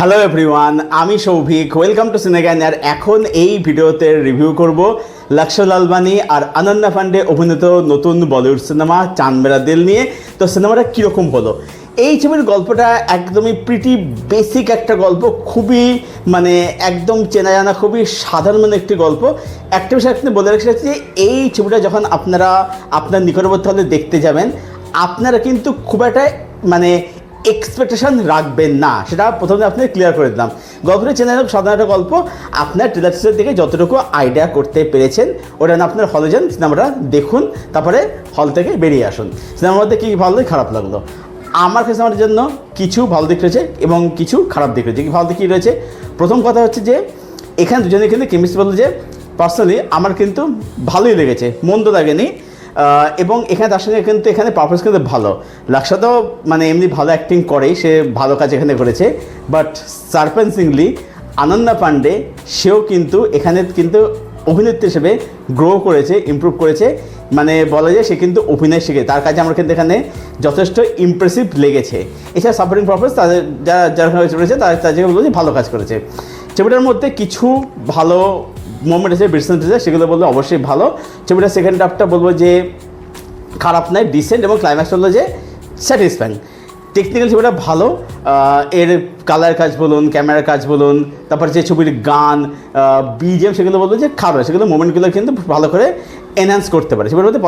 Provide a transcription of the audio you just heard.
Hello everyone, আমি Souvik. Welcome to সিনেগান। আর এখন এই ভিডিওতে রিভিউ করব লক্ষ্য লালবানি আর অনন্যা পান্ডে অভিনীত নতুন বলিউড সিনেমা চাঁদ মেরা দিল নিয়ে। তো সিনেমাটা কীরকম হলো? এই ছবির গল্পটা একদমই প্রিটি বেসিক একটা গল্প, খুবই একদম চেনা জানা, খুবই সাধারণ একটি গল্প। একটা বিষয় আপনি বলে রাখতে চাচ্ছি যে এই ছবিটা যখন আপনারা আপনার নিকটবর্তী হলে দেখতে যাবেন, আপনারা কিন্তু খুব একটা এক্সপেকটেশন রাখবেন না, সেটা প্রথমে আপনি ক্লিয়ার করে দিলাম। গল্পটা চেনা হোক, সাধারণ একটা গল্প। আপনার ট্রেলার দিকে যতটুকু আইডিয়া করতে পেরেছেন ওটা না, আপনার হলে যান, সিনেমাটা দেখুন, তারপরে হল থেকে বেরিয়ে আসুন। সিনেমার মধ্যে কী ভালো খারাপ লাগলো? আমার কাছে আমার জন্য কিছু ভালো দিক রয়েছে এবং কিছু খারাপ দিক রয়েছে। কি ভালো দিক কী রয়েছে? প্রথম কথা হচ্ছে যে এখানে দুজনে কিন্তু কেমিস্ট্রি বলতে, যে পার্সোনালি আমার কিন্তু ভালোই লেগেছে, মন্দ লাগেনি। এবং এখানে তার সঙ্গে কিন্তু এখানে পারফরমেন্স কিন্তু ভালো। লাক্সা তো এমনি ভালো অ্যাক্টিং করেই, সে ভালো কাজ এখানে করেছে। বাট সারপ্রাইজিংলি অনন্যা পান্ডে, সেও কিন্তু এখানে কিন্তু অভিনেত্রী হিসেবে গ্রো করেছে, ইমপ্রুভ করেছে। বলা যায় সে কিন্তু অভিনয় শিখে, তার কাজে আমার কিন্তু এখানে যথেষ্ট ইমপ্রেসিভ লেগেছে। এছাড়া সাপোর্টিং পারফরমেন্স তাদের যারা রয়েছে তাদেরকে বলবো যে ভালো কাজ করেছে। ছবিটার মধ্যে কিছু ভালো মোমেন্ট আছে, বিটসেন্ট আছে, সেগুলো বলবো অবশ্যই ভালো। ছবিটার সেকেন্ড হাফটা বলবো যে খারাপ নয়, ডিসেন্ট, এবং ক্লাইম্যাক্স হলো যে স্যাটিসফাইং। টেকনিক্যাল ছবিটা ভালো। এর কালার কাজ বলুন, ক্যামেরার কাজ বলুন, তারপর যে ছবির গান, বিজিএম, সেগুলো বলবো যে খারাপ, সেগুলো মোমেন্টগুলো কিন্তু ভালো করে এনহ্যান্স করতে পারে ছবির মধ্যে।